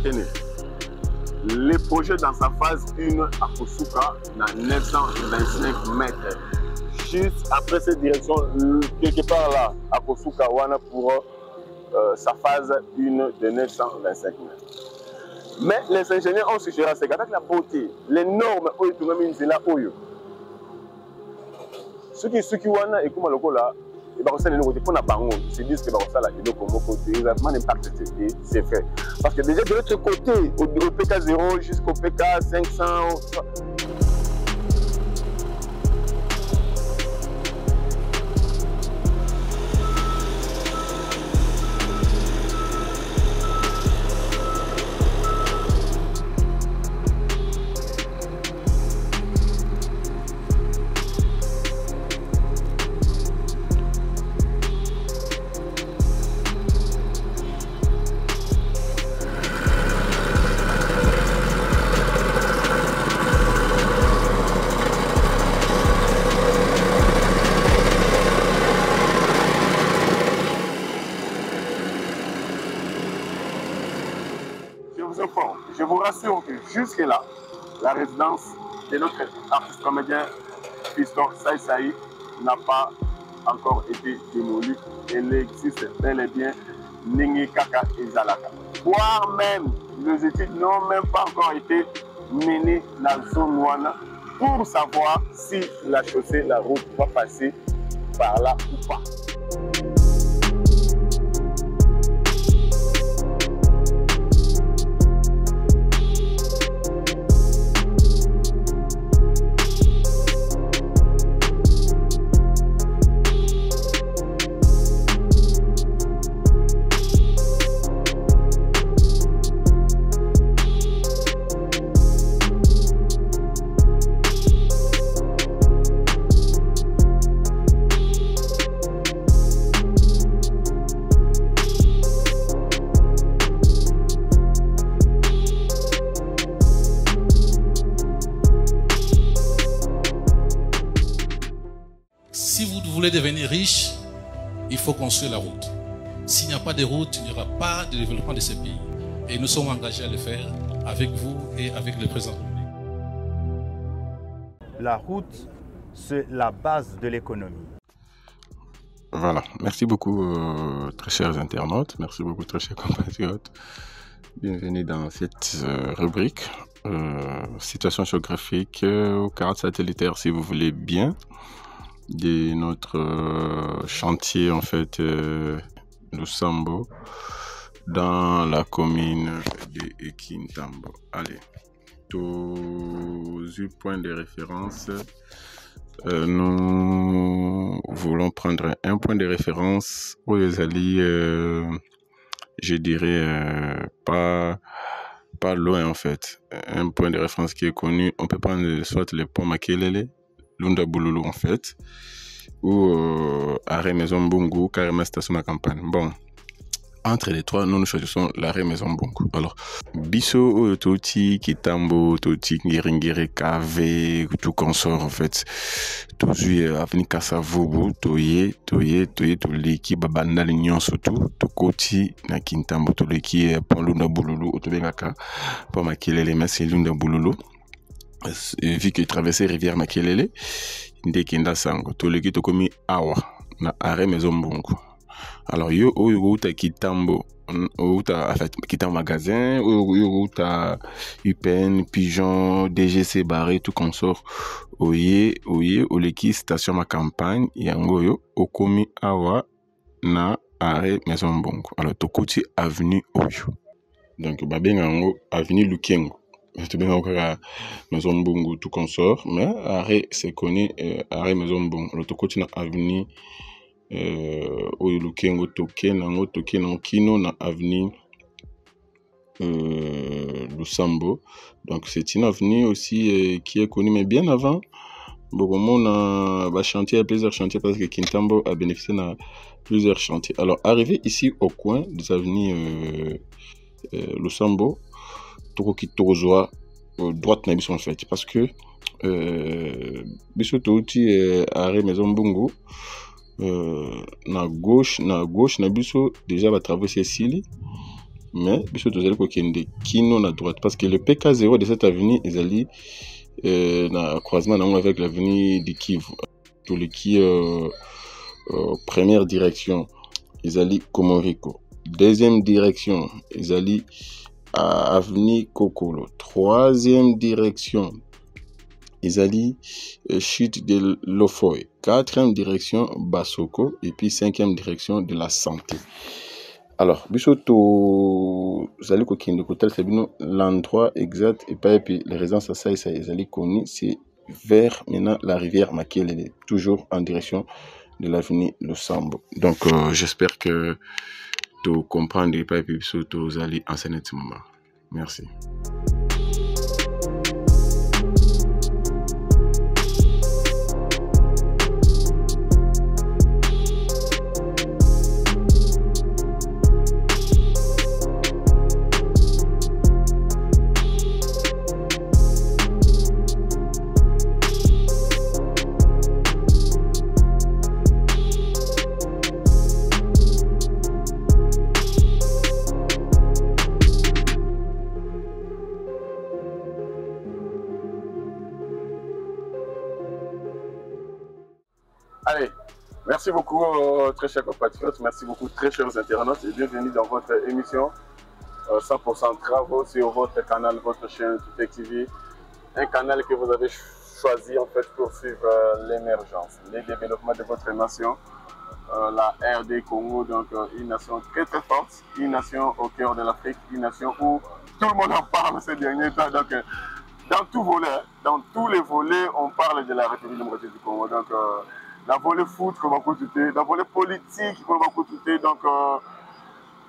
retenez, les projets dans sa phase 1 à Kosuka, dans 925 mètres. Juste après cette direction, quelque part là, à Kosuka, Wana pour sa phase 1 de 925 mètres. Mais les ingénieurs ont suggéré à ces gars la beauté, les normes, ceux qui Wana et comme le là, et bah ça les nouveaux pour la bango, ils se disent que bah ça là, il est comme côté, il a vraiment impact c'est fait. Parce que déjà de l'autre côté, au PK0 jusqu'au PK 500. Je vous rassure que jusque-là, la résidence de notre artiste comédien Fiston Saï n'a pas encore été démolie. Elle existe bel et bien Ningi Kaka et Zalaka. Voire même, les études n'ont même pas encore été menées dans la zone Wana pour savoir si la chaussée, la route va passer par là ou pas. Si vous voulez devenir riche, il faut construire la route. S'il n'y a pas de route, il n'y aura pas de développement de ce pays. Et nous sommes engagés à le faire avec vous et avec le président. La route, c'est la base de l'économie. Voilà, merci beaucoup très chers internautes, merci beaucoup très chers compatriotes. Bienvenue dans cette rubrique situation géographique aux cartes satellitaires si vous voulez bien de notre chantier en fait Lusambo dans la commune de Kintambo. Allez, tous les points de référence. Nous voulons prendre un point de référence où les alliés, je dirais, pas loin en fait. Un point de référence qui est connu, on peut prendre soit le pont Makelele, Lunda Boululu en fait, ou arrêt Maison Bungu, carrément station de campagne. Bon, entre les trois, nous choisissons l'arrêt Maison Bungu. Alors, Bisso, Toti, Kitambo, Toti, Ngiringiri, Kave, tout consort en fait. Toujours avenue Kassavobu, Toye, tout l'équipe Babanda Lignon surtout, tout Koti, na Kintambo, tout l'équipe Pont Lunda Boululu, Otobengaka, Pont Makelele, merci Lunda Boululu. Vu qu'il traversait rivière Makelele, Ndekenda Sango, tout l'équipe Tokomi Awa, na arrêt Maison Bungu. Alors, yo ta Kitambo, ta Kitambo magasin, ta UPN, Pigeon, DGC barré, tout consort, oye, oleki station ma campagne, yango yo, okomi awa, na arrêt Maison Bungu. Alors, tokoti avenue Oyo. Donc, babengango, avenue Lukengo. Tu bien encore Maison Bungu, tout consort, mais arrêt, c'est connu, arrêt Maison Bungu. Alors, tokoti na avenue Lukengo toke na kino na avenue Lusambo. Donc c'est une avenue aussi qui est connue mais bien avant. Bon, on a chantier, plusieurs chantiers parce que Kintambo a bénéficié de plusieurs chantiers. Alors arrivé ici au coin des avenues Lusambo, Tokoki Tozoa droite na biso en fait parce que biso touti arrêt Maison Bungu. Na gauche na biso déjà va traverser Sili mais biso tozali kokende kino na droite parce que le PK0 de cette avenue ezali na croisement nango avec l'avenue du Kivu tout le qui première direction ezali Komoriko, deuxième direction ezali avenue Kokolo, troisième direction ezali chute de Lofoy, quatrième direction Basoko et puis cinquième direction de la santé. Alors, bisoto zali kokende kotel sabino l'endroit exact et puis les résidences à ça ezali connu, c'est vers maintenant la rivière Makelele, toujours en direction de l'avenue Lusambo. Donc j'espère que tu comprends et puis bisoto zali enseigner ce moment. Merci. Allez, merci beaucoup très chers compatriotes, merci beaucoup très chers internautes et bienvenue dans votre émission 100% travaux sur votre canal, votre chaîne Tutech TV, un canal que vous avez choisi en fait pour suivre l'émergence, les développements de votre nation, la RD Congo, donc une nation très très forte, une nation au cœur de l'Afrique, une nation où tout le monde en parle ces derniers temps, donc dans tout volet, dans tous les volets, on parle de la République démocratique du Congo, donc la volet foot qu'on va consulter, la volet politique qu'on va consulter, donc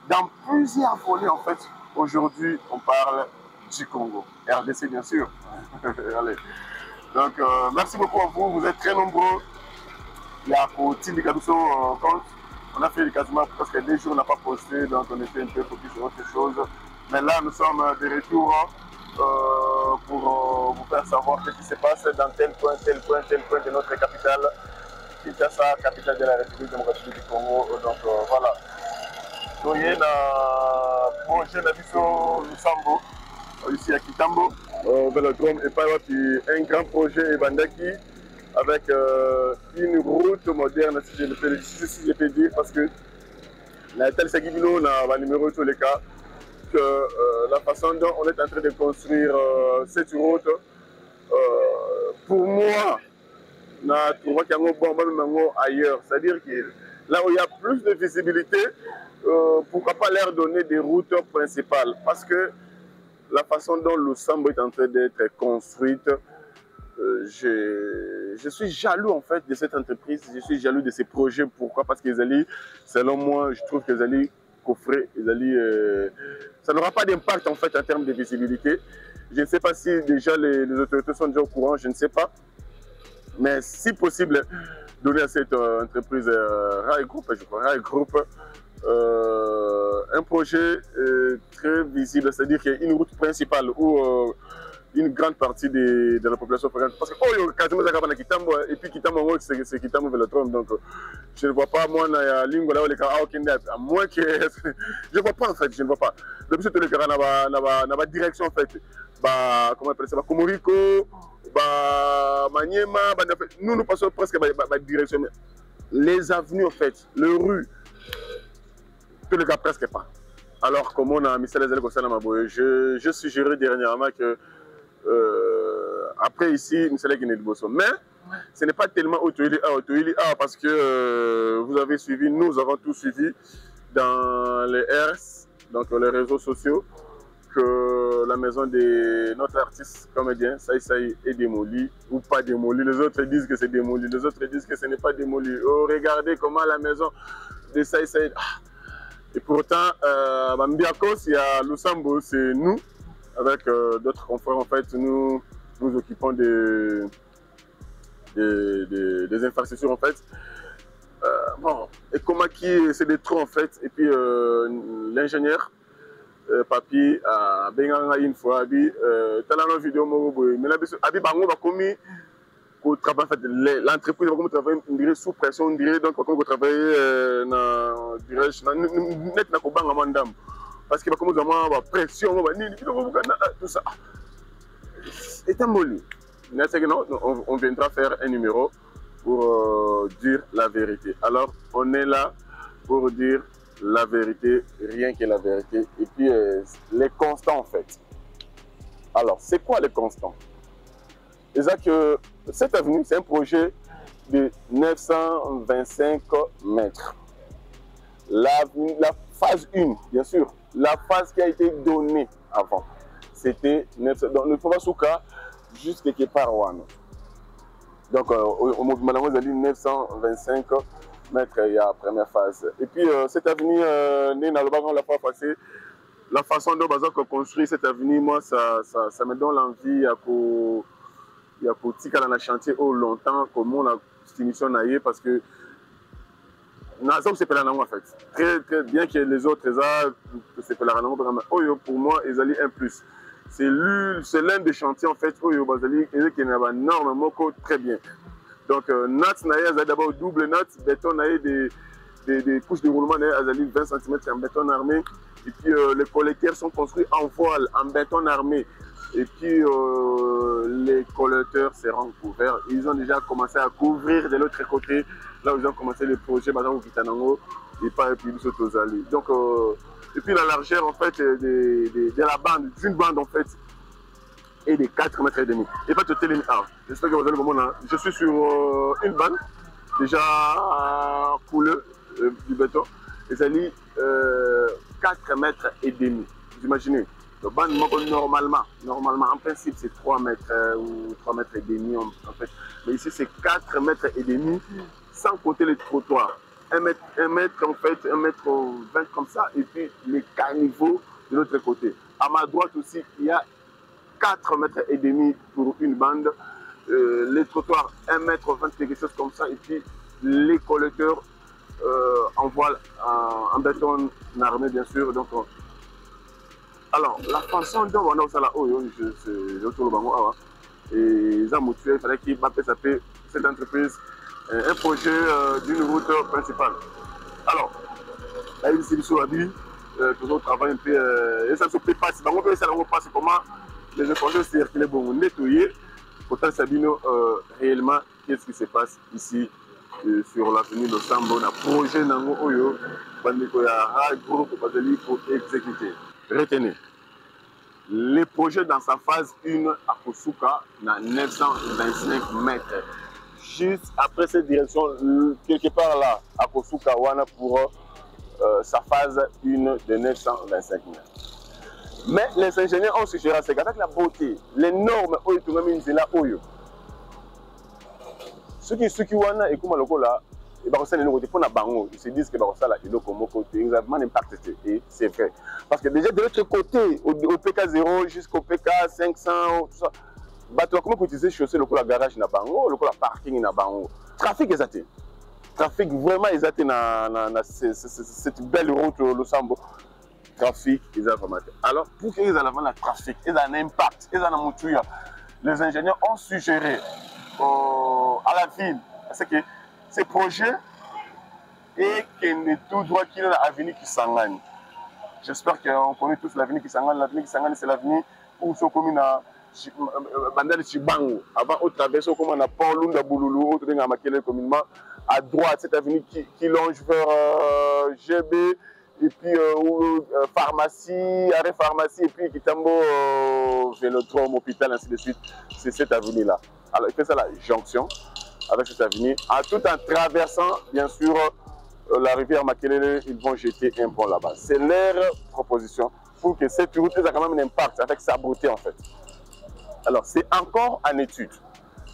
dans plusieurs volets en fait, aujourd'hui on parle du Congo, RDC bien sûr. Allez. Donc merci beaucoup à vous, vous êtes très nombreux. Il y a pour Tindi Kaduso compte, on a fait quasiment presque 2 jours, on n'a pas posté, donc on était un peu focus sur autre chose. Mais là nous sommes de retour pour vous faire savoir ce qui se passe dans tel point de notre capitale. Kinshasa, capitale de la République démocratique du Congo. Donc voilà. Donc il y a un projet d'Abisso Lusambo, ici à Kitambo, Vélodrome et pas un grand projet Bandaki avec une route moderne, si je peux dire, parce que la telle Sagibino n'a pas numéro tous les cas, que la façon dont on est en train de construire cette route, pour moi, ailleurs, c'est-à-dire que là où il y a plus de visibilité, pourquoi pas leur donner des routes principales, parce que la façon dont Lusambo est en train d'être construite, je suis jaloux en fait de cette entreprise, je suis jaloux de ces projets. Pourquoi? Parce que selon moi, je trouve que coffrer, ça n'aura pas d'impact en fait en termes de visibilité. Je ne sais pas si déjà les autorités sont déjà au courant, je ne sais pas. Mais si possible, donner à cette entreprise Rai Group, je crois, Rai Group, un projet très visible, c'est-à-dire qu'il y a une route principale où une grande partie de la population fréquente. Parce que il y a quasiment à Kitambo, et puis Kitambo, c'est Kitambo Vélodrome, donc je ne vois pas, moi, il y a Lingo là, à moins que. Je ne vois pas en fait, je ne vois pas. Donc, c'est tout le cas, dans la direction en fait, comment on appelle ça, Komoriko. Maniema, nous passons presque la direction. Les avenues en fait, les rues, tout le cas presque pas. Alors comme on a mis ça les ailes je suggérais dernièrement que après ici, nous sommes de Bosso. Mais ce n'est pas tellement Otoili A parce que vous avez suivi, nous avons tout suivi dans les RS, donc les réseaux sociaux, que la maison de notre artiste comédien, Saï est démolie ou pas démolie. Les autres disent que c'est démoli, les autres disent que ce n'est pas démoli. Oh, regardez comment la maison de Saï. Et pourtant, Mambiakos, il y a Lusambo, c'est nous, avec d'autres confrères, en fait, nous nous occupons des infrastructures, en fait. Bon, et comment qui, c'est des trous, en fait, et puis l'ingénieur, papier à Benganga une fois abi talano vidéo mo mais là abi bango va commis au travail en fait l'entreprise va comme travailler on dirait sous pression on dirait donc comme travailler na dirais net na ko banga mandam parce que comme la pression, tout ça. Et on viendra faire un numéro pour dire la vérité. Alors, on est là pour dire la vérité, rien que la vérité. Et puis, les constants, en fait. Alors, c'est quoi les constants? C'est-à-dire que cette avenue, c'est un projet de 925 mètres. La phase 1, bien sûr, la phase qui a été donnée avant, c'était dans le Fobasuka jusqu'à Keparwan. Donc, au Madame a dit 925 mètres, il y a la première phase. Et puis, cette avenue, on l'a pas passé. La façon dont on construit cette avenue, moi, ça me donne l'envie il y a petit dans le chantier au longtemps, comment on a cette émission parce que c'est pas en fait. Très bien que les autres c'est pas pour moi, ils allaient un plus. C'est l'un des chantiers en fait, qui est énormément très bien. Donc, nat d'abord double nat, béton des couches de roulement, 20 cm en béton armé. Et puis les collecteurs sont construits en voile, en béton armé. Et puis les collecteurs seront couverts. Ils ont déjà commencé à couvrir de l'autre côté. Là où ils ont commencé les projets, par exemple, au Kitanango et pas puis Tozali. Donc, et puis la largeur en fait de la bande, d'une bande en fait, est de 4 mètres et demi. Et pas de télé. J'espère que vous allez comprendre. Je suis sur une bande déjà coulée du béton. Et ça dit 4 mètres et demi. Vous imaginez? Le bande normalement, en principe, c'est 3 mètres ou 3 mètres et demi en fait. Mais ici, c'est 4 mètres et demi, sans compter les trottoirs. 1 mètre en fait, 1 mètre 20 comme ça, et puis les caniveaux de l'autre côté. À ma droite aussi, il y a 4 mètres et demi pour une bande. Les trottoirs, 1 mètre 20, quelque chose comme ça, et puis les collecteurs en voile, en béton armé, bien sûr. Donc, alors, la façon dont on a ça là, et ça mutuel, il fallait qu'il s'appelle cette entreprise un projet d'une route principale. Alors, là, il s'est sur la vie, toujours travail un peu, et ça ne se fait pas, si on peut essayer de passer comment les projets circulent, bon, nettoyer, pourtant, Sabino, réellement, qu'est-ce qui se passe ici sur l'avenue de Sambo, on a projet Nango Oyo, pour exécuter. Retenez, les projets dans sa phase 1 à Kosuka, dans 925 mètres. Juste après cette direction, quelque part là, à Kosuka, Wana pour sa phase 1 de 925 mètres. Mais les ingénieurs ont suggéré, c'est qu'avec la beauté, les normes, ceux qui Wana et Kumalokola, ils se disent que ça là, ils ont un impact et c'est vrai. Parce que déjà de l'autre côté, au PK0 jusqu'au PK 500, tout ça, comment utiliser chaussée le garage na bango, le parking na bango. Trafic exacté. Trafic vraiment exacté dans cette belle route le Sambo. Trafic exactement. Alors pour qu'ils aient la trafic, ils ont un impact, ils ont un mouture. Les ingénieurs ont suggéré à la ville, c'est que ces projets et qu'il est tout droit qu'il y a l'avenue qui s'engage. J'espère qu'on connaît tous l'avenue qui s'engage. L'avenue qui s'engage, c'est l'avenue où sont communes à Bandar Chibango. Avant, au travers, comme on a Paul Lunda Bouloulou, autre chose à communément. À droite, cette avenue qui longe vers GB, et puis pharmacie, arrêt pharmacie, et puis Kitambo, Vélodrome, hôpital, ainsi de suite. C'est cette avenue-là. Alors, il fait ça la jonction avec cette avenue, tout en traversant, bien sûr, la rivière Makelele, ils vont jeter un pont là-bas. C'est leur proposition pour que cette route ait quand même un impact avec sa beauté en fait. Alors, c'est encore en étude.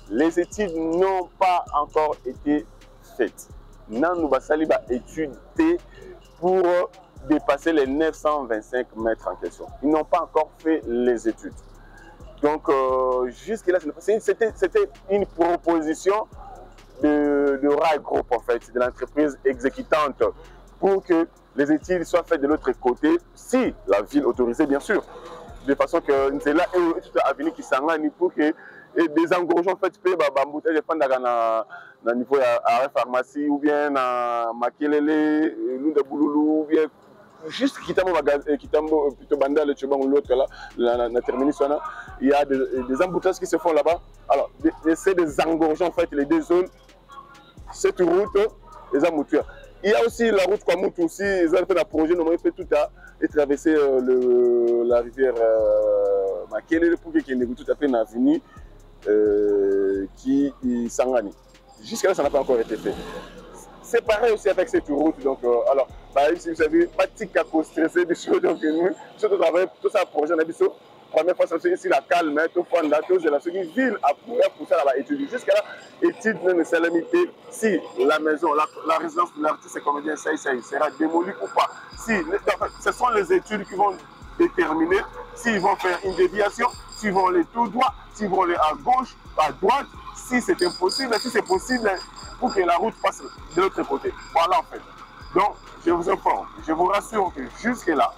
Les études n'ont pas encore été faites. Nous allons étudier pour dépasser les 925 mètres en question. Ils n'ont pas encore fait les études. Donc, jusque-là, c'était une proposition de Rai Group, en fait, de l'entreprise exécutante, pour que les études soient faites de l'autre côté, si la ville autorisait, bien sûr, de façon que c'est là où toute l'avenue qui s'engage pour que des engorgements faits par embouteillage dans niveau de la pharmacie ou bien à Makelele, Lunda Bouloulou, ou bien juste Kitambo, plutôt Banda, le Tchoban ou l'autre là, la terminus, il y a des embouteillages qui se font là-bas. Alors, c'est des engorger en fait les deux zones. Cette route, les embouteillages. Il y a aussi la route Kwamoutou aussi, ils ont fait un projet, normalement, il fait tout à et traverser la rivière Makele pour qu'il y ait tout à fait une avenue qui s'engane. Jusqu'à là, ça n'a pas encore été fait. C'est pareil aussi avec cette route. Donc, alors, bah, si vous savez, pas de cas stressé, donc nous, surtout avec tout ça, projet, on a dit ça. Première fois, c'est ici la calme, tout fond, la chose, la seconde ville a pour ça là-bas étudier. Jusqu'à là, étude même c'est limité si la maison, la résidence de l'artiste et comédien, ça sera démolie ou pas. Si, ce sont les études qui vont déterminer s'ils vont faire une déviation, s'ils vont aller tout droit, s'ils vont aller à gauche, à droite, si c'est impossible, si c'est possible, pour que la route passe de l'autre côté. Voilà en fait. Donc, je vous informe, je vous rassure que jusque-là,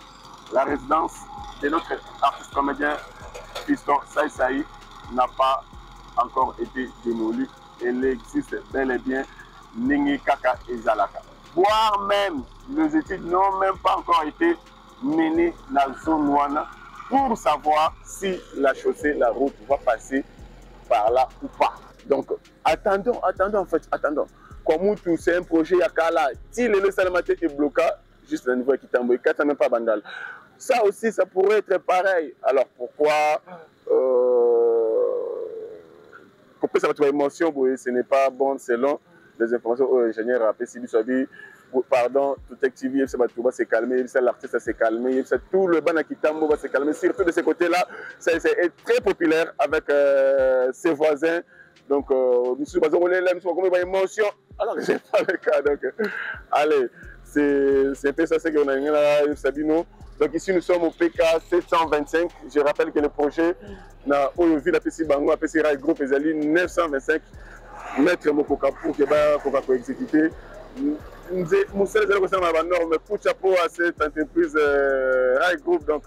la résidence de notre artiste comédien Fiston Saï n'a pas encore été démolie. Elle existe bel et bien Ningi Kaka et Zalaka. Voire même, les études n'ont même pas encore été menées dans la zone Ouana pour savoir si la chaussée, la route va passer par là ou pas. Donc, attendons en fait, attendons. Comme tout, c'est un projet Yakala. Si le Salamate est bloqué, juste le niveau qui t'envoie, quand même pas Bandal. Ça aussi, ça pourrait être pareil. Alors pourquoi ça va être une émotion, ce n'est pas bon selon les informations aux ingénieurs à PCB, pardon, tout activé, ça va se calmer, l'artiste va se calmer, tout le ban à Kitambo va se calmer. Surtout de ce côté-là, c'est très populaire avec ses voisins. Donc, monsieur Bazon, on est là, nous avons une émotion. Alors, ce n'est pas le cas. Donc, allez, c'est un peu ça, c'est qu'on a là, Sabino. Donc ici nous sommes au PK 725. Je rappelle que le projet na Oyovi la PC Bango, la PC Rai Group Ezali 925 mètres Mokoka pour que va exécuter. Nous sommes à norme pour chapeau à cette entreprise Rai Group. Donc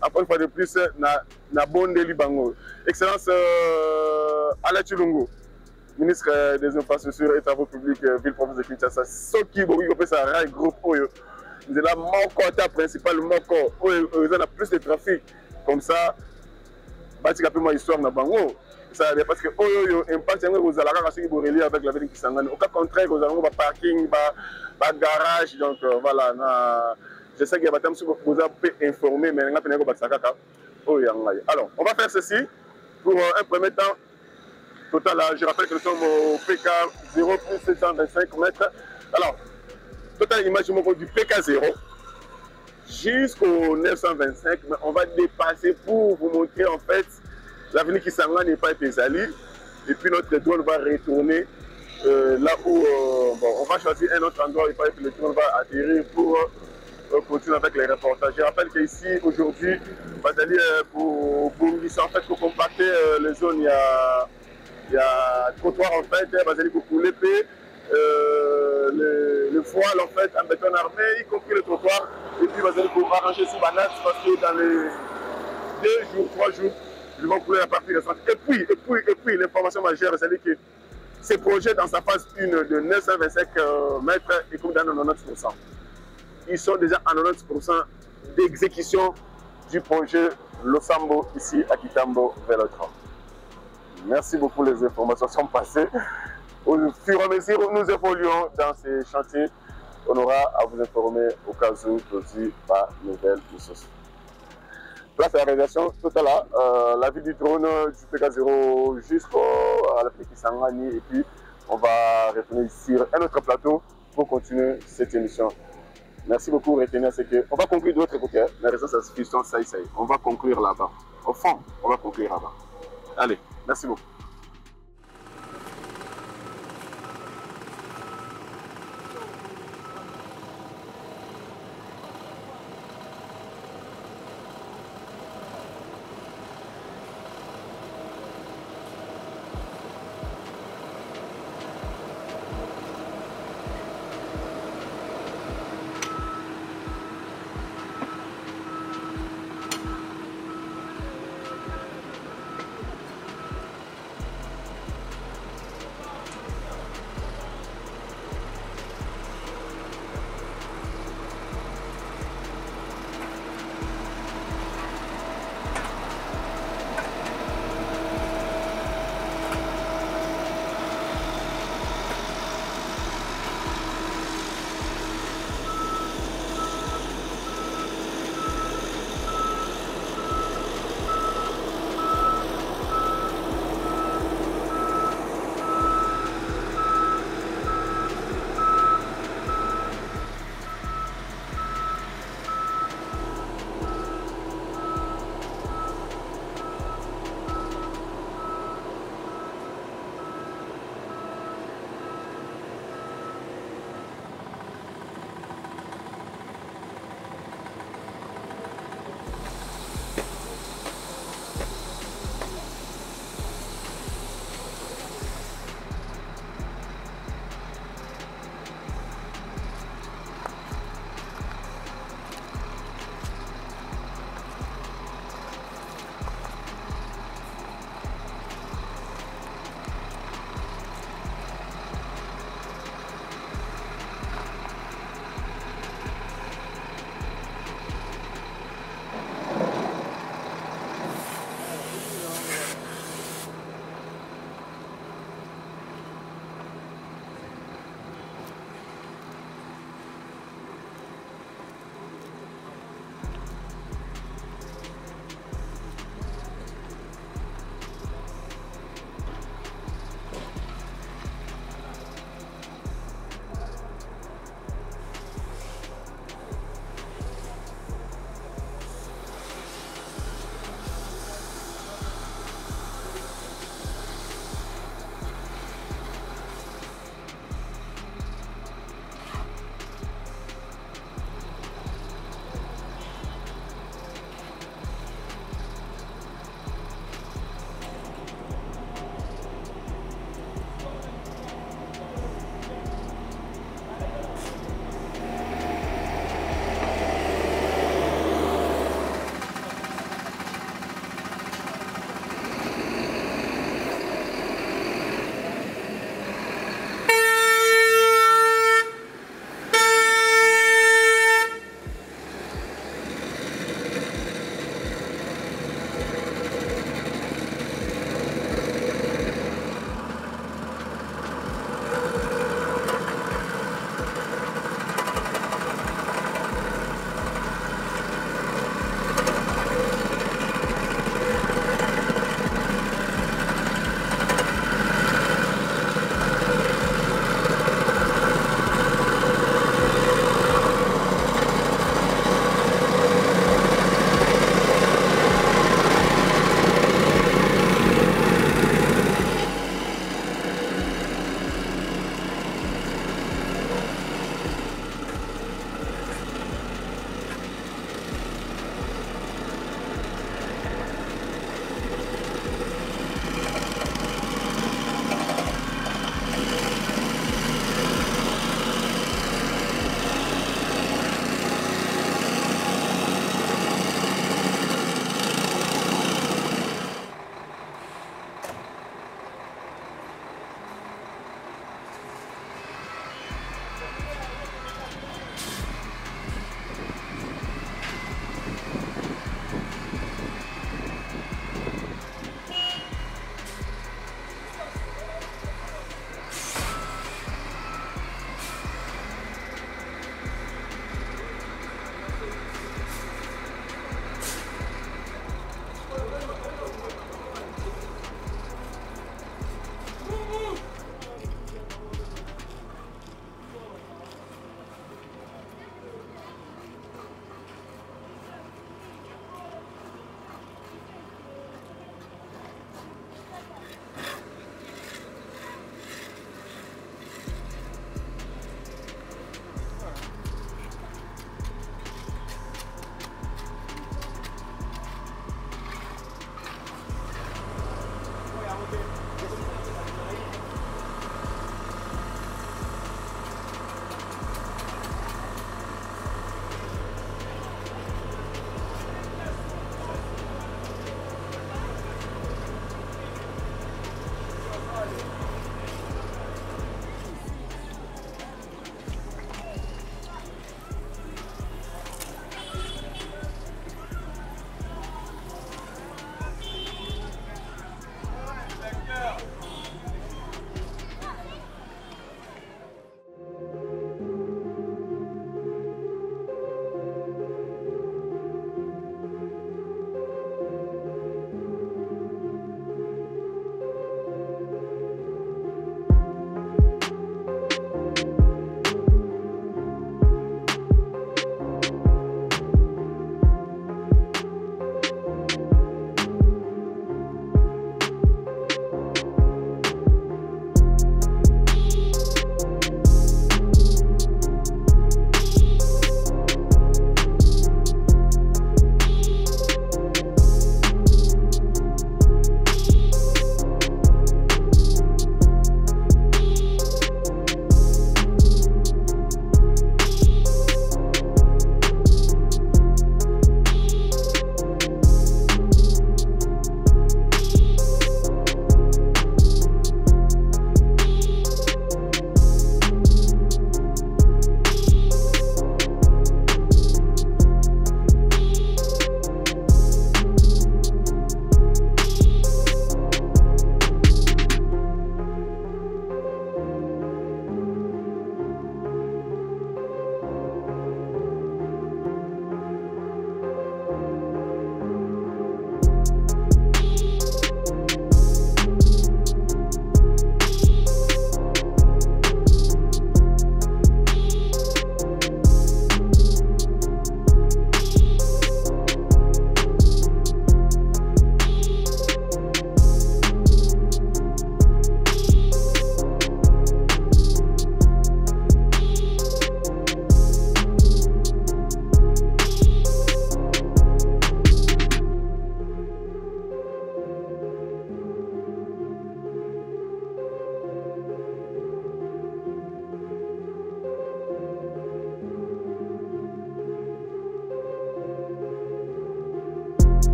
encore une fois de plus na Bondeli Bango. Excellence Alain Chilungu, ministre des Infrastructures et Travaux Publics, ville-province de Kinshasa. Soki Bogi Kopesa Rai Group Oyo. C'est là mon quota principal, mon corps, où il y a plus de trafic. Comme ça, bâti un peu mon histoire dans Bango. Parce que impact vous allez relier avec la ville qui s'en au cas contraire, vous allez un parking, un garage. Donc voilà, je sais qu'il y a des gens qui vous avez informé, mais il y a des gens. Alors, on va faire ceci pour un premier temps. Total, je rappelle que nous sommes au PK 0 plus 725 mètres. Alors, total image du PK0 jusqu'au 925, mais on va dépasser pour vous montrer en fait l'avenue qui s'en n'est pas été Zali. Et puis notre drone va retourner là où on va choisir un autre endroit, il paraît que le drone va atterrir pour continuer avec les reportages. Je rappelle qu'ici aujourd'hui, Bazali pour Bungis, en fait pour compacter les zones, il y a trottoir en fait, Bazali pour l'épée. Le voile en fait en béton armé, y compris le trottoir, et puis vous allez pouvoir arranger sous banane parce que dans les 2 jours, 3 jours, ils vont couler à partir de 5. Et puis l'information majeure, c'est que ces projets dans sa phase 1 de 925 mètres et comme dans 90%. Ils sont déjà à 90% d'exécution du projet Losambo ici à Kitambo vers le 30. Merci beaucoup, les informations sont passées. Au fur et à mesure où nous évoluons dans ces chantiers, on aura à vous informer au cas où aussi par nouvelles ressources. Place à la réalisation, tout à l'heure, la vie du drone du PK0 jusqu'à la petite Sangani, et puis on va retourner sur un autre plateau pour continuer cette émission. Merci beaucoup, retenez ce que. On va conclure de l'autre côté, la résidence à Fiston Saï. On va conclure là-bas. Au fond, on va conclure là-bas. Allez, merci beaucoup.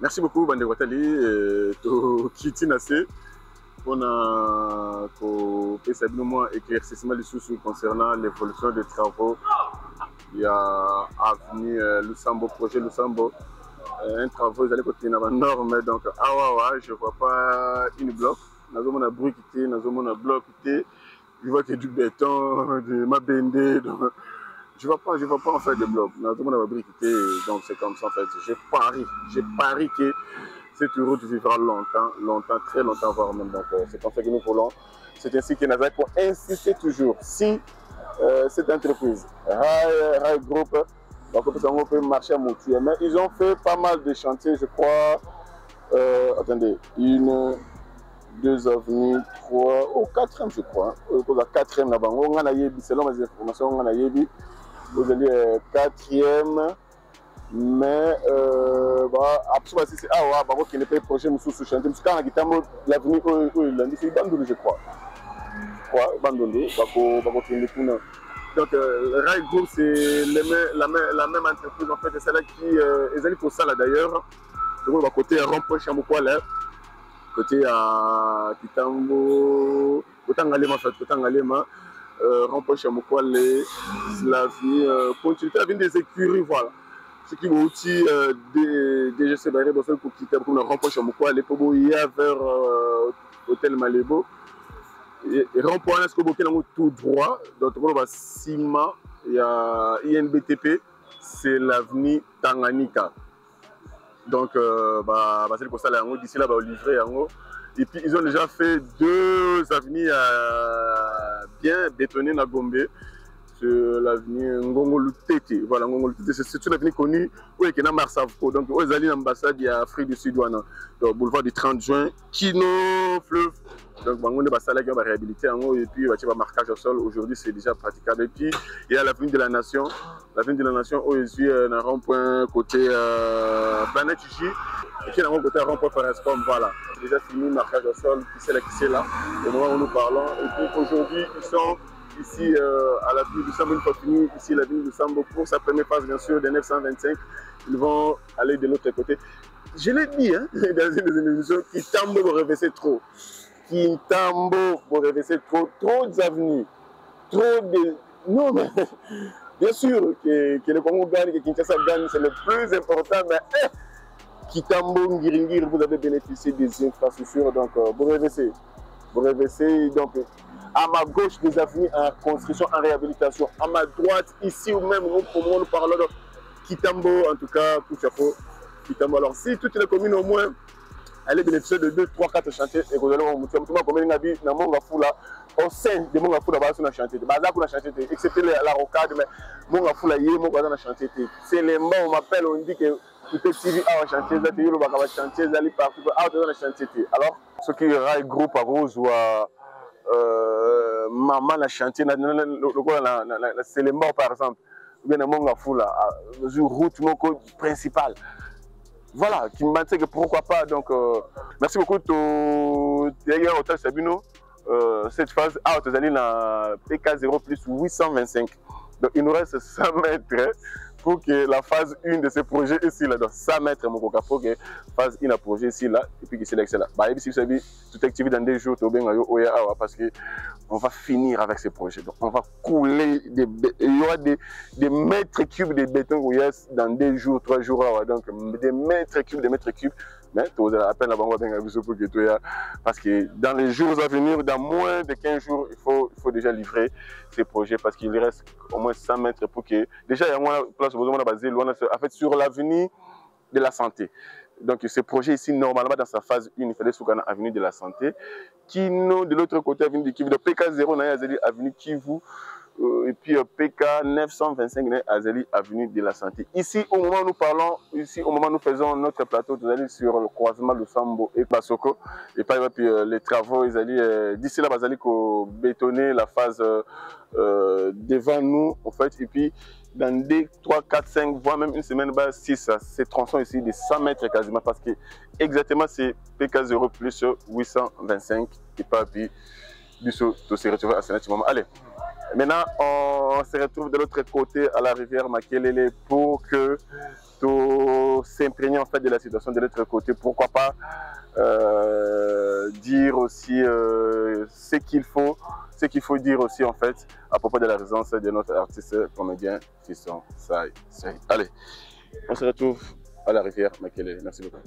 Merci beaucoup, Bande Watali, to Kitinase. On a fait un éclaircissement des sous concernant l'évolution des travaux. Il y a avenue Lusambo, projet Lusambo, un travaux, ils allaient continuer dans la norme. Donc, je ne vois pas une bloc. Nous avons un bruit quitté, nous avons un bloc quitté. Je vois qu'il y a du béton, de ma bendée. Je ne vois pas en fait de bloc. Nous avons un bruit quitté. Donc, c'est comme ça en fait. Je parie que cette route vivra longtemps, très longtemps, voire même. Donc, c'est comme ça que nous voulons. C'est ainsi que Nazareth pour insister toujours. Si cette entreprise, Rai Group, donc on peut marcher à Moutier, mais ils ont fait pas mal de chantiers, je crois. Attendez, 1, 2 avenues, 3, ou 4e, je crois. La 4e là-bas. On a eu, selon mes informations, on a eu, vous allez 4e. Mais absolument si c'est qui n'est pas projet nous sous chantier parce qu'on a quitté l'avenue lundi c'est Bandolu je crois Bandolu donc Rai Group c'est la même entreprise en fait c'est celle qui ils allaient pour ça là d'ailleurs donc côté rond-point Chamoukwala côté à Kitambo Kotangalema en fait Kotangalema rond-point Chamoukwala l'avenue continue l'avenue des écuries voilà. Ce qui m'a aussi déjà séparé pour quitter pour nous rempocher mon coin les pobos hier vers hôtel Malébo et rempocher est-ce que beaucoup n'ont tout droit donc pour le Sima il y a INBTP c'est l'avenue Tanganyika donc c'est pour ça là d'ici là livré et puis ils ont déjà fait 2 avenues bien bétonnées à Gombe. L'avenue Ngongolu Tete. Voilà, Ngongolu Tete, c'est une avenue connue où il y a Marsavco. Donc, où ils allaient l'ambassade de l'Afrique du Sud, le boulevard du 30 juin, Kino, Fleuve. Donc, on va réhabiliter et puis il y a un marquage au sol. Aujourd'hui, c'est déjà praticable. Et puis, il y a l'avenue de la Nation. L'avenue de la Nation, où il y a un rond-point côté Planète J. Et puis, il y a un côté rond-point Forestcom. Voilà, c'est déjà fini, marquage au sol, qui c'est là, au moment où nous parlons. Et puis, aujourd'hui, ils sont ici à l'avenue du Sambo, une fois fini, ici l'avenue du Sambo pour sa première phase bien sûr des 925, ils vont aller de l'autre côté. Je l'ai dit hein, dans une des émissions, Kitambo pour revêser trop. Kitambo pour revêser trop d'avenues, trop de... Non mais bien sûr que le Congo gagne, que Kinshasa gagne, c'est le plus important, mais Kitambo, Ngiringir, vous avez bénéficié des infrastructures, donc vous revêsez, donc à ma gauche des avenues en construction, en réhabilitation. À ma droite, ici ou même, nous parlons de Kitambo, en tout cas, coup de chapeau, Kitambo. Alors, si toutes les communes au moins, allaient bénéficier de 2, 3, 4 chantiers, et vous allez voir, au sein de mon affaire, on a chantier. Excepté la rocade, mais mon affaire, il y a un chantier. C'est les mots, on m'appelle, on dit que tout est suivi à un chantier, alors, ce qui Rai Group à Rose ou à maman la chantier c'est les morts par exemple ou bien mon foula sur route principale voilà qui m'a dit que pourquoi pas donc merci beaucoup d'ailleurs hôtel Sabino cette phase vous allez dans PK0 plus 825 donc il nous reste 100 mètres pour que la phase 1 de ce projet ici là, donc 100 mètres mon coca pour que phase 1 de projet ici là et puis que c'est là. Bah si vous savez tout activé dans 2 jours parce que on va finir avec ce projet. Donc on va couler il y aura des mètres cubes de béton dans 2 jours, 3 jours donc des mètres cubes. Mais tu as à peine la banque parce que dans les jours à venir, dans moins de 15 jours, il faut déjà livrer ces projets parce qu'il reste au moins 100 mètres pour que déjà il y a moins de place basée en fait sur l'avenue de la santé. Donc ce projet ici normalement dans sa phase 1 il fallait sur l'avenue de la santé qui nous de l'autre côté avenue de Kivu de PK0 avenue Kivu et puis PK 925 Azali avenue de la santé. Ici au moment où nous parlons, ici au moment où nous faisons notre plateau, nous allons sur le croisement de Sambo et Basoko et puis les travaux ils allaient d'ici là ils allaient bétonner la phase devant nous en fait et puis dans 2, 3, 4, 5, voire même une semaine, 6, ces tronçons ici de 100 mètres quasiment parce que exactement c'est PK0 plus 825 et puis du saut se retrouver à ce moment. Allez, maintenant on se retrouve de l'autre côté à la rivière Makelele pour que plutôt s'imprégner en fait de la situation de l'autre côté. Pourquoi pas dire aussi ce qu'il faut dire aussi en fait à propos de la résidence de notre artiste comédien Fiston Saïd. Allez, on se retrouve à la rivière Makele. Merci beaucoup.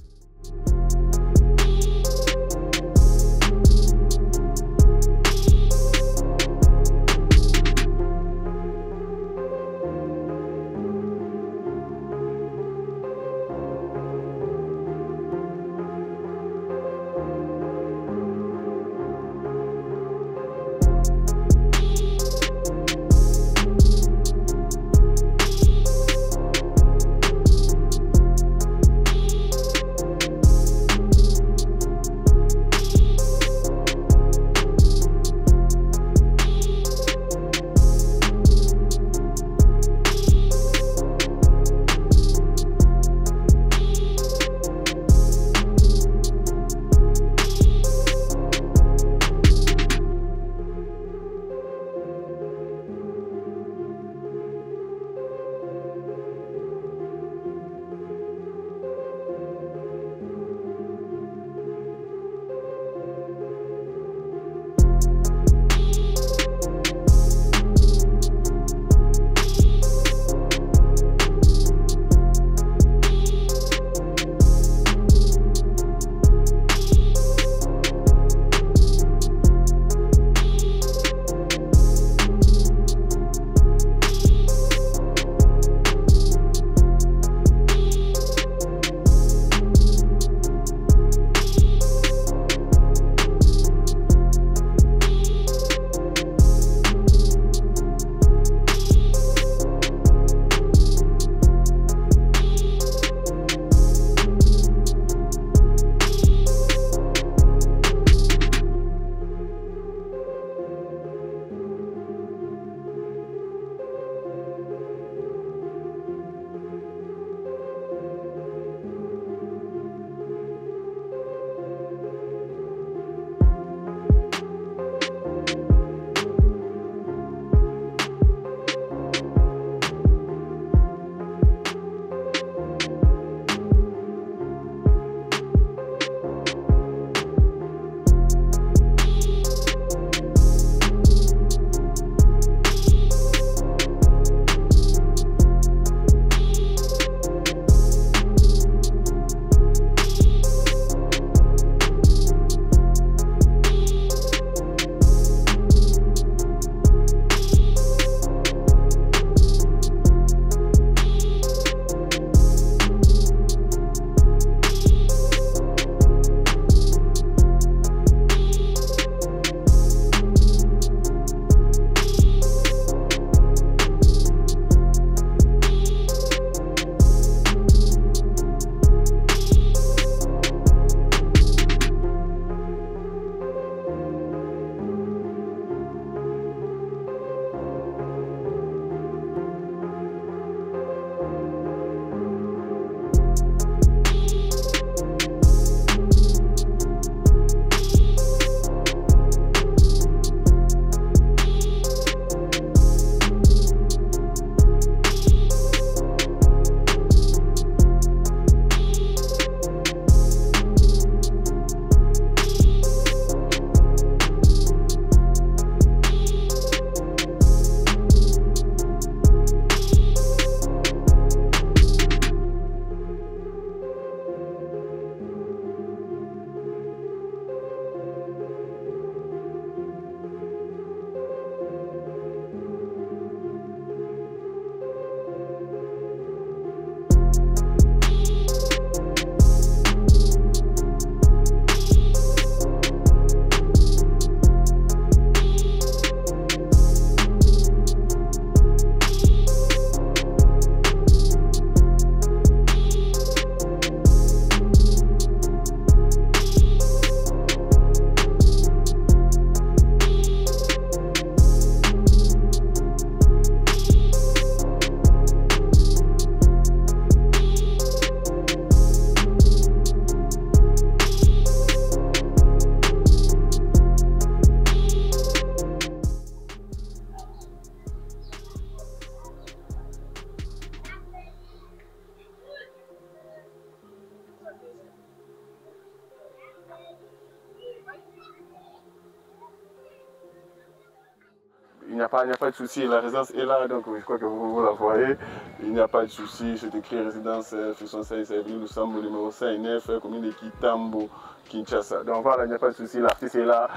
il n'y a pas de souci, la résidence est là, donc je crois que vous la voyez. Il n'y a pas de souci, c'est écrit résidence Fiston Saïsaï, nous sommes au numéro 5-9, commune de Kitambo, Kinshasa. Donc voilà, il n'y a pas de souci, l'artiste est là,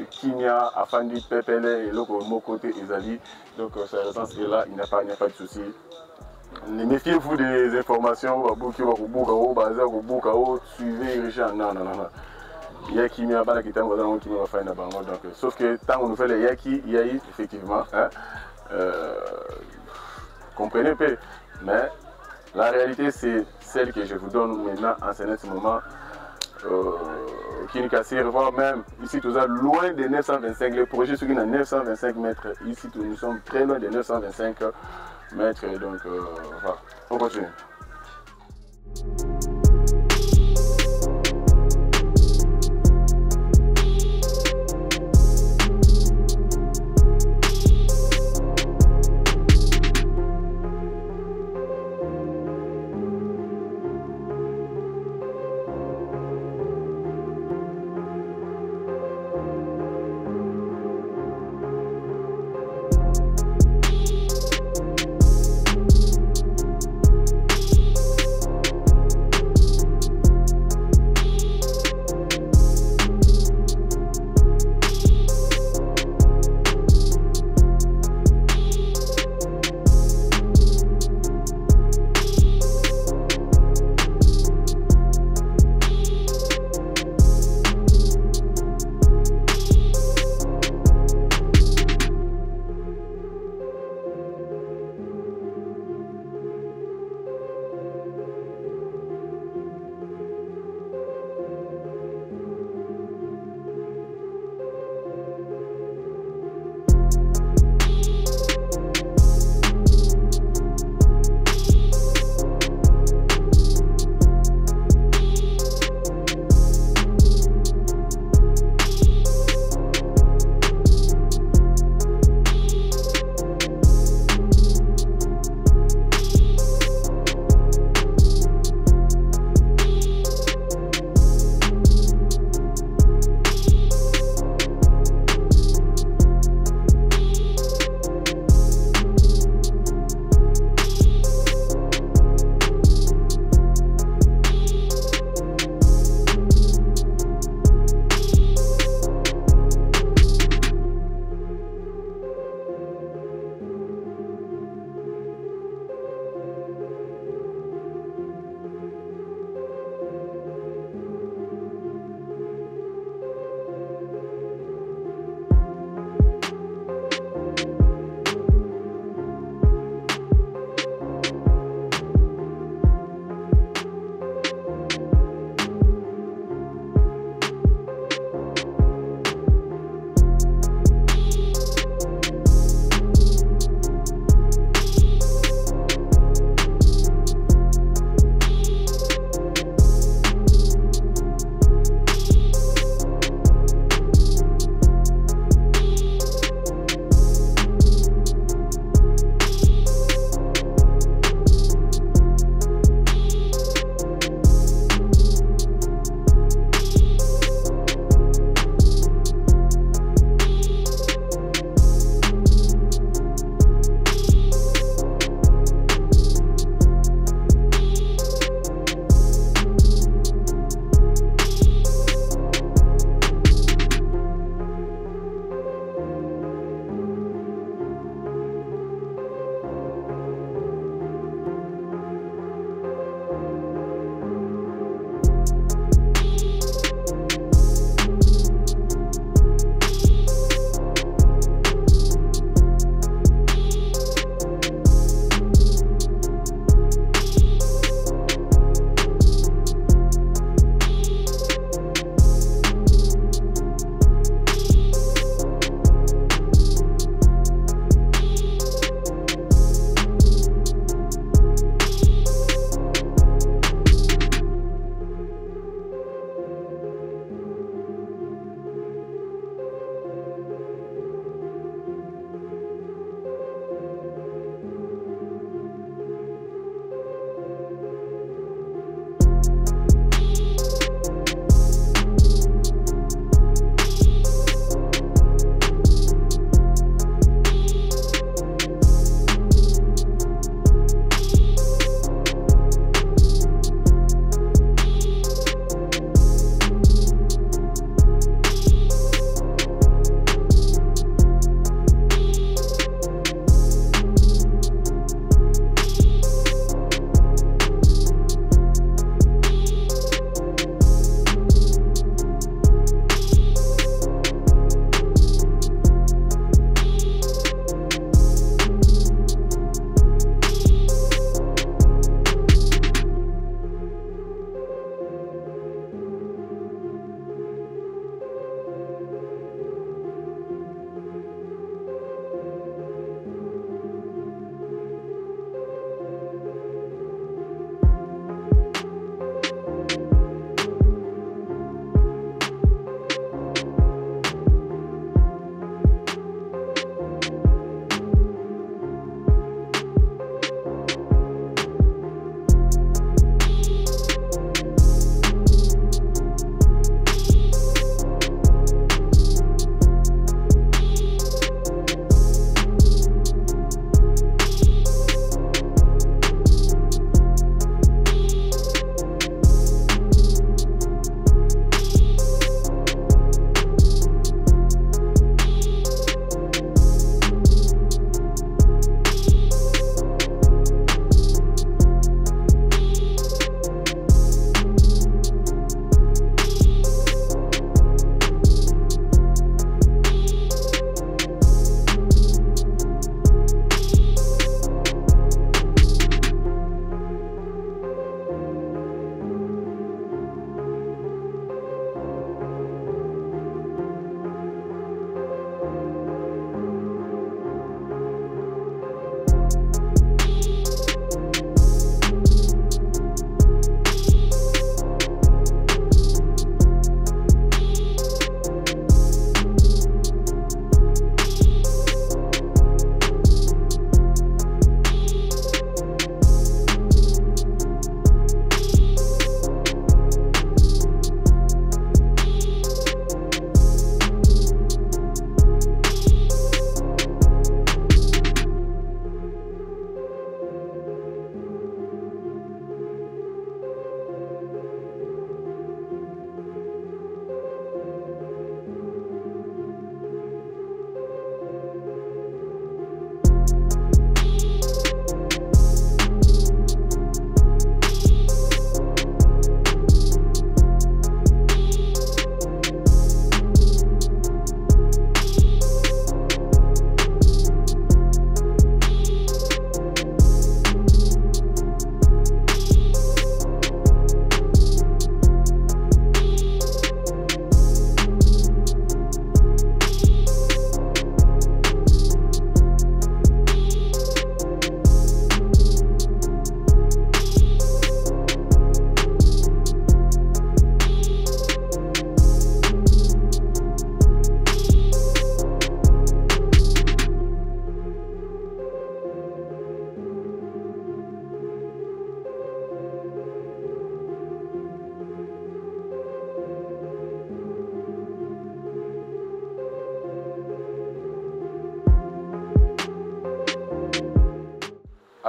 Kinya, Afandi, Pepele, et l'autre côté Ezali. Donc sa résidence est là, il n'y a pas de souci. Méfiez-vous des informations, suivez Richard, non. Yaki mi abana qui t'envoie dans qui me va faire une banque donc sauf que tant on nous fait les yaki yaï effectivement hein, comprenez pas mais la réalité c'est celle que je vous donne maintenant en ce moment qui nous casse revoir même ici tout ça loin des 925 les projets sont à 925 mètres ici nous sommes très loin des 925 mètres donc voilà on continue.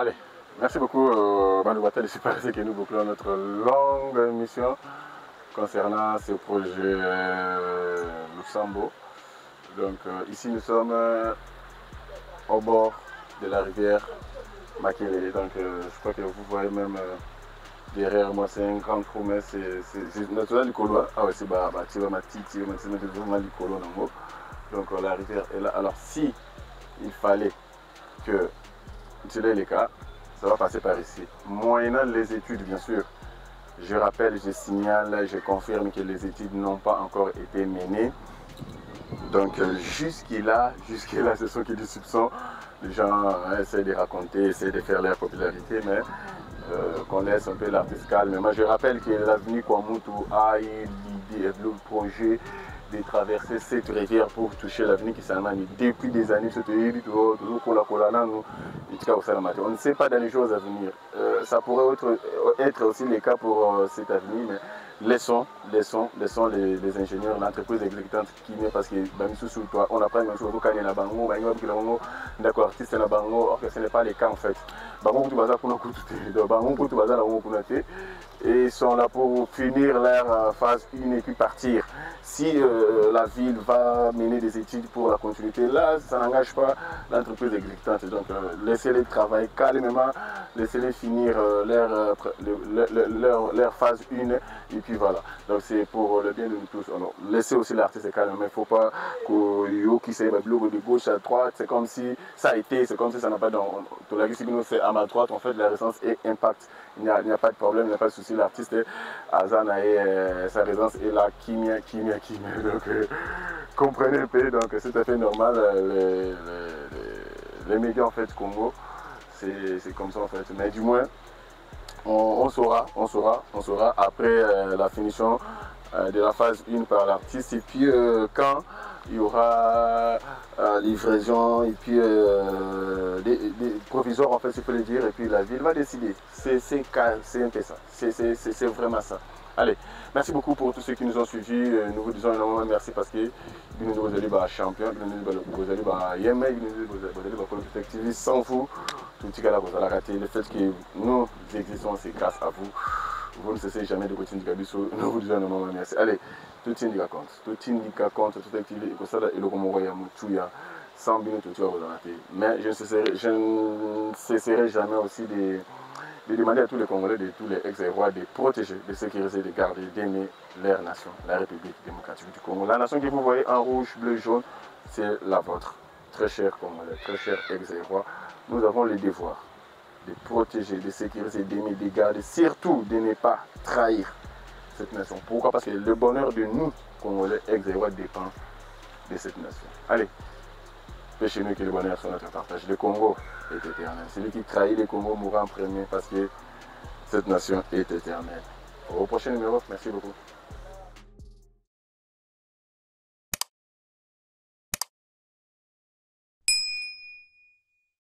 Allez, merci beaucoup Manu Watel et c'est passé que nous bouclons notre longue mission concernant ce projet Lusambo. Donc ici nous sommes au bord de la rivière Makele. Donc je crois que vous voyez même derrière moi c'est un grand trou, mais c'est naturel du Colo. Ah ouais, c'est vraiment du Colo. Donc la rivière est là. Alors si il fallait que tel est le cas, ça va passer par ici. Moyennant les études, bien sûr. Je rappelle, je signale, je confirme que les études n'ont pas encore été menées. Donc jusque-là, ce sont que des soupçons. Les gens essaient de raconter, essaient de faire leur popularité, mais qu'on laisse un peu l'artiste calme. Mais moi, je rappelle que l'avenue Kwamutu a eu l'idée, le projet de traverser cette rivière pour toucher l'avenir qui s'en a mis depuis des années. On ne sait pas dans les jours à venir. Ça pourrait être aussi le cas pour cet avenir, mais laissons les ingénieurs, l'entreprise exécutante qui vient parce que on apprend même chose au la bango, d'accord, artiste la bango, or que ce n'est pas le cas en fait. Et ils sont là pour finir leur phase 1 et puis partir. Si la ville va mener des études pour la continuité, là, ça n'engage pas l'entreprise exécutante. Donc, laissez-les travailler calmement, laissez-les finir leur phase 1, et puis voilà. Donc, c'est pour le bien de nous tous. Alors, laissez aussi l'artiste calme, mais il ne faut pas qu'il s'aille de gauche à droite. C'est comme si ça a été, c'est comme si ça n'a pas dans c'est à ma droite, en fait, la résidence est impact. Il n'y a pas de problème, il n'y a pas de souci. L'artiste Azana et sa résidence est là, Kimia. Donc, comprenez un peu, donc c'est tout à fait normal. Les médias en fait Congo, c'est comme ça en fait. Mais du moins, on saura après la finition de la phase 1 par l'artiste. Et puis quand il y aura livraison et puis des provisoires en fait, si je peux le dire, et puis la ville va décider. C'est un peu ça, c'est vraiment ça. Allez, merci beaucoup pour tous ceux qui nous ont suivis. Nous vous disons énormément merci parce que nous vous allez champion, vous allez Yémen, vous allez sans vous, tout le monde vous allez rater. Le fait que nous existons, c'est grâce à vous. Vous ne cessez jamais de continuer de Gabiso. Nous vous disons énormément merci. Allez, tout le monde compte, tout activé, et ça, et le Romo Yamoutuya, 100 minutes, tout va vous rater. Mais je ne cesserai jamais aussi de demander à tous les Congolais, de tous les ex-rois de protéger, de sécuriser, de garder, d'aimer leur nation, la République démocratique du Congo. La nation que vous voyez en rouge, bleu, jaune, c'est la vôtre. Très cher Congolais, très cher ex-rois, nous avons le devoir de protéger, de sécuriser, d'aimer, de garder, surtout de ne pas trahir cette nation. Pourquoi? Parce que le bonheur de nous, Congolais, ex-rois, dépend de cette nation. Allez, pêchez-nous que le bonheur soit notre partage. Le Congo est éternel. Celui qui trahit le Congo mourra en premier parce que cette nation est éternelle. Au prochain numéro, merci beaucoup.